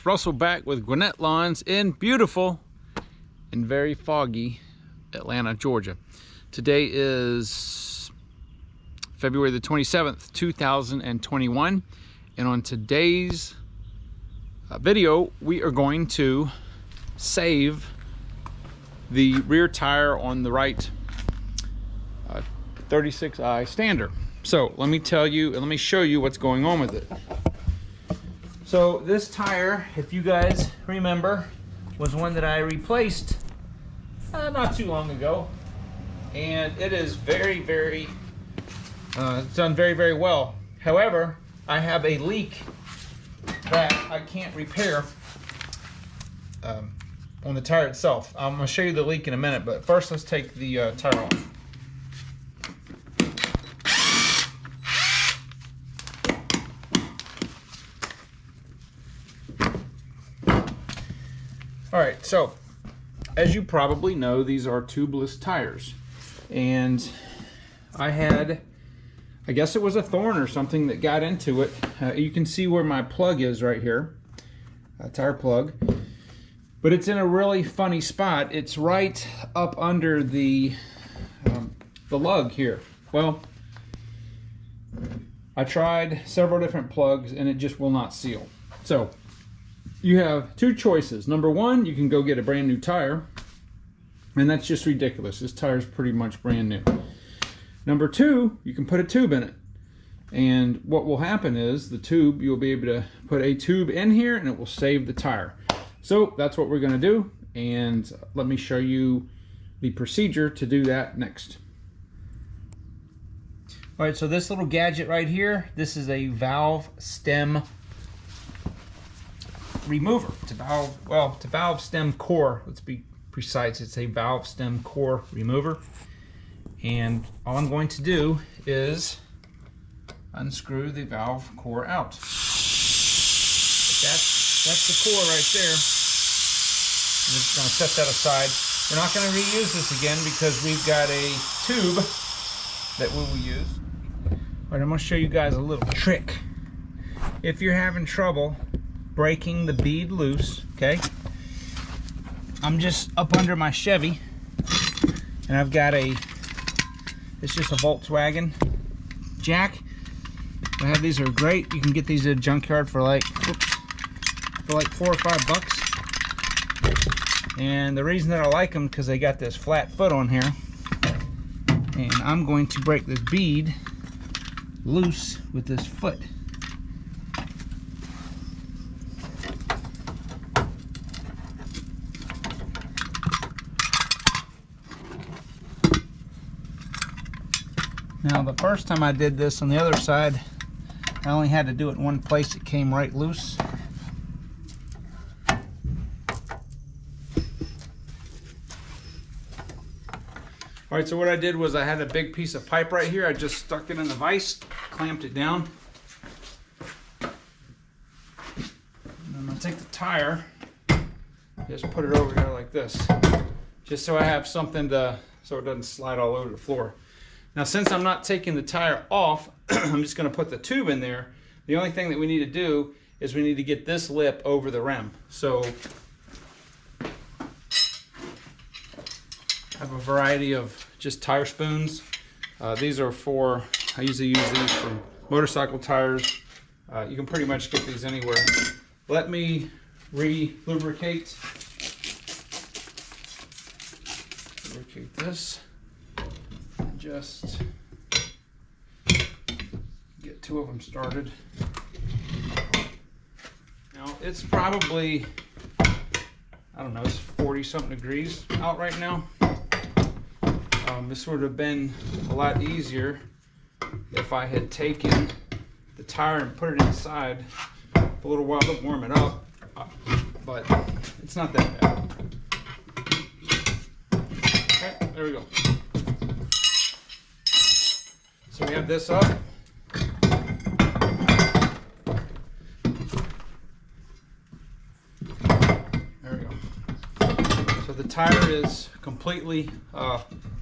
Russell back with Gwinnett Lawns in beautiful and very foggy Atlanta, Georgia. Today is February the 27th, 2021. And on today's video, we are going to save the rear tire on the right 36i Stander. So let me tell you, and let me show you what's going on with it. So this tire, if you guys remember, was one that I replaced not too long ago, and it is very, it's done very, very well. However, I have a leak that I can't repair on the tire itself. I'm going to show you the leak in a minute, but first let's take the tire off. Alright, so as you probably know, these are tubeless tires, and I guess it was a thorn or something that got into it. You can see where my plug is right here, tire plug, but it's in a really funny spot. It's right up under the lug here. Well, I tried several different plugs and it just will not seal. So you have two choices. Number one, you can go get a brand new tire, and that's just ridiculous. This tire is pretty much brand new. Number two, you can put a tube in it, and what will happen is the tube, you'll be able to put a tube in here and it will save the tire. So that's what we're going to do, and let me show you the procedure to do that next. All right, so this little gadget right here, this is a valve stem remover. It's a valve stem core, let's be precise. It's a valve stem core remover, and all I'm going to do is unscrew the valve core out. But that's the core right there. I'm just going to set that aside. We're not going to reuse this again because we've got a tube that we will use. All right, I'm going to show you guys a little trick. If you're having trouble breaking the bead loose, okay, I'm just up under my Chevy, and I've got it's just a Volkswagen jack. I have these, are great. You can get these at a junkyard for like $4 or $5. And the reason that I like them, because they got this flat foot on here, and I'm going to break this bead loose with this foot. Now, the first time I did this on the other side, I only had to do it in one place. It came right loose. All right, so what I did was I had a big piece of pipe right here. I just stuck it in the vise, clamped it down. And I'm gonna take the tire, just put it over here like this, just so I have something so it doesn't slide all over the floor. Now, since I'm not taking the tire off, I'm just going to put the tube in there. The only thing that we need to do is we need to get this lip over the rim. So I have a variety of just tire spoons. These are I usually use these for motorcycle tires. You can pretty much get these anywhere. Let me lubricate this. Just get two of them started. Now it's probably, I don't know, it's 40 something degrees out right now. This would have been a lot easier if I had taken the tire and put it inside for a little while to warm it up, but it's not that bad. Okay, there we go. So we have this up. There we go. So the tire is completely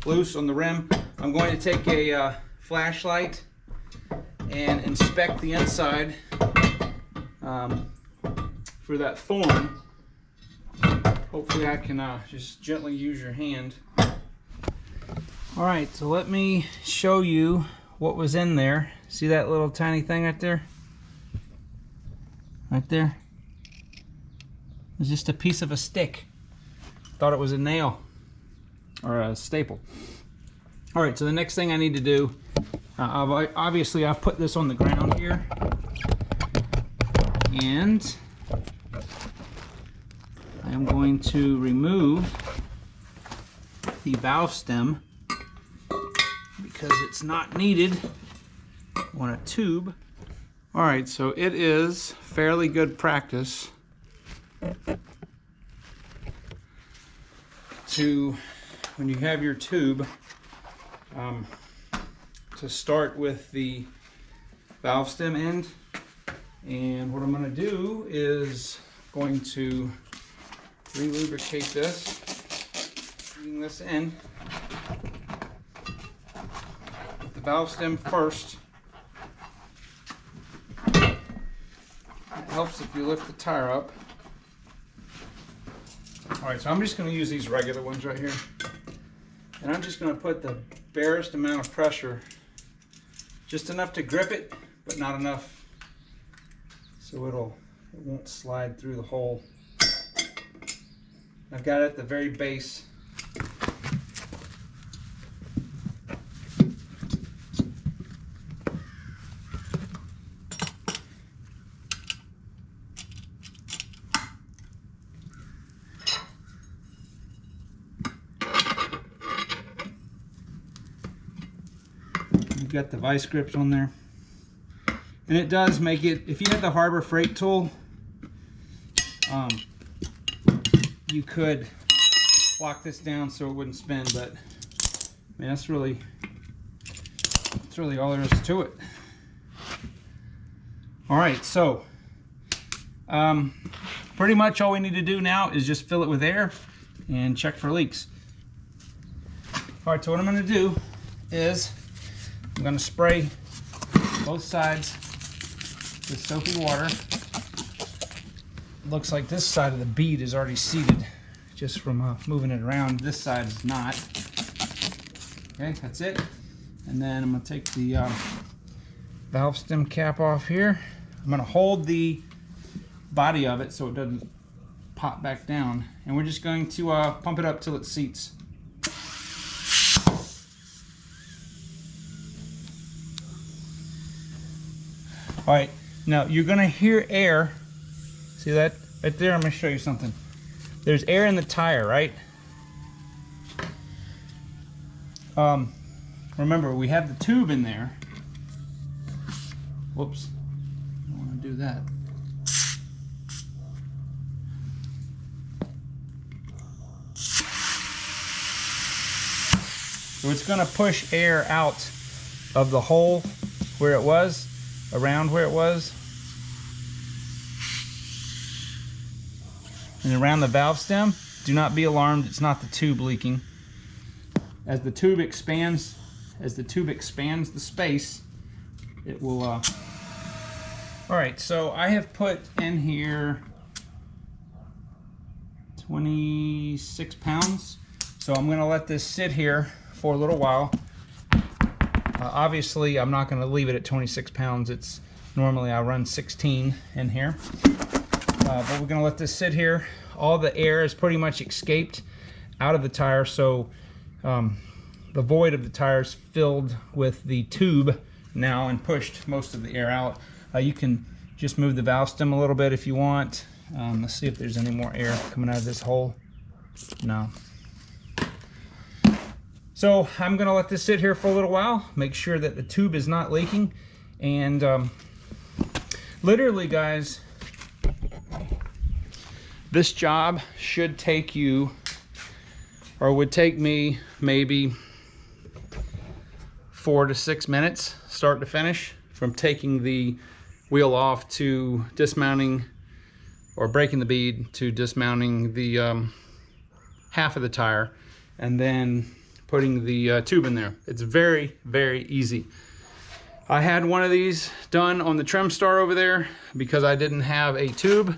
loose on the rim. I'm going to take a flashlight and inspect the inside for that thorn. Hopefully I can just gently use your hand. All right, so let me show you what was in there. See that little tiny thing right there? Right there? It's just a piece of a stick. Thought it was a nail or a staple. All right, so the next thing I need to do, obviously I've put this on the ground here, and I am going to remove the valve stem because it's not needed on a tube. All right, so it is fairly good practice to, when you have your tube, to start with the valve stem end. And what I'm going to do is going to re-lubricate this, bring this in with the valve stem first. It helps if you lift the tire up. Alright, so I'm just going to use these regular ones right here. And I'm just going to put the barest amount of pressure, just enough to grip it, but not enough so it won't slide through the hole. I've got it at the very base. You've got the vice grips on there. And it does make it, if you had the Harbor Freight tool, you could lock this down so it wouldn't spin, but I mean, that's really all there is to it. All right, so pretty much all we need to do now is just fill it with air and check for leaks. All right, so what I'm going to do is I'm going to spray both sides with soapy water. Looks like this side of the bead is already seated just from moving it around. This side is not. Okay, that's it. And then I'm going to take the valve stem cap off here. I'm going to hold the body of it so it doesn't pop back down. And we're just going to pump it up till it seats. All right, now you're going to hear air. See that right there? I'm going to show you something. There's air in the tire, right? Remember, we have the tube in there. Whoops, I don't want to do that. So it's going to push air out of the hole where it was, around where it was, and around the valve stem. Do not be alarmed, it's not the tube leaking. As the tube expands the space, it will all right, so I have put in here 26 pounds. So I'm going to let this sit here for a little while. Obviously I'm not going to leave it at 26 pounds. It's normally I run 16 in here. But we're going to let this sit here. All the air is pretty much escaped out of the tire, so the void of the tire is filled with the tube now and pushed most of the air out. You can just move the valve stem a little bit if you want. Let's see if there's any more air coming out of this hole. No. So I'm going to let this sit here for a little while, make sure that the tube is not leaking, and literally, guys, this job should take you, or would take me, maybe 4 to 6 minutes, start to finish, from taking the wheel off to dismounting, or breaking the bead, to dismounting the half of the tire, and then putting the tube in there. It's very, very easy. I had one of these done on the trim star over there because I didn't have a tube,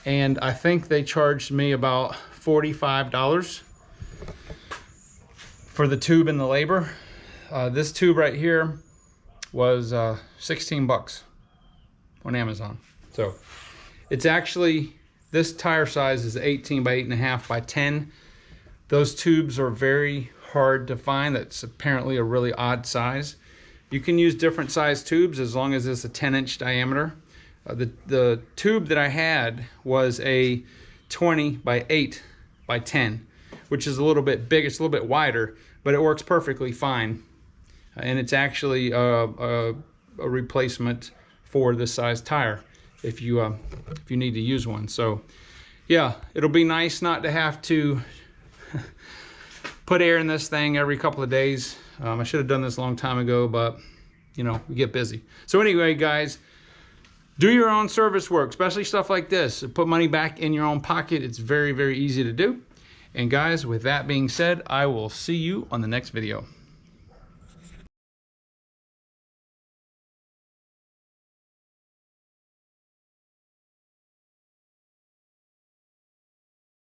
and I think they charged me about $45 for the tube and the labor. This tube right here was 16 bucks on Amazon. So it's actually, this tire size is 18 by 8.5 by 10. Those tubes are very hard to find. That's apparently a really odd size. You can use different size tubes as long as it's a 10-inch diameter. The tube that I had was a 20 by 8 by 10, which is a little bit big. It's a little bit wider, but it works perfectly fine. And it's actually a replacement for this size tire if you need to use one. So yeah, it'll be nice not to have to put air in this thing every couple of days. I should have done this a long time ago, but you know, we get busy. So anyway, guys, do your own service work, especially stuff like this. Put money back in your own pocket. It's very, very easy to do. And guys, with that being said, I will see you on the next video.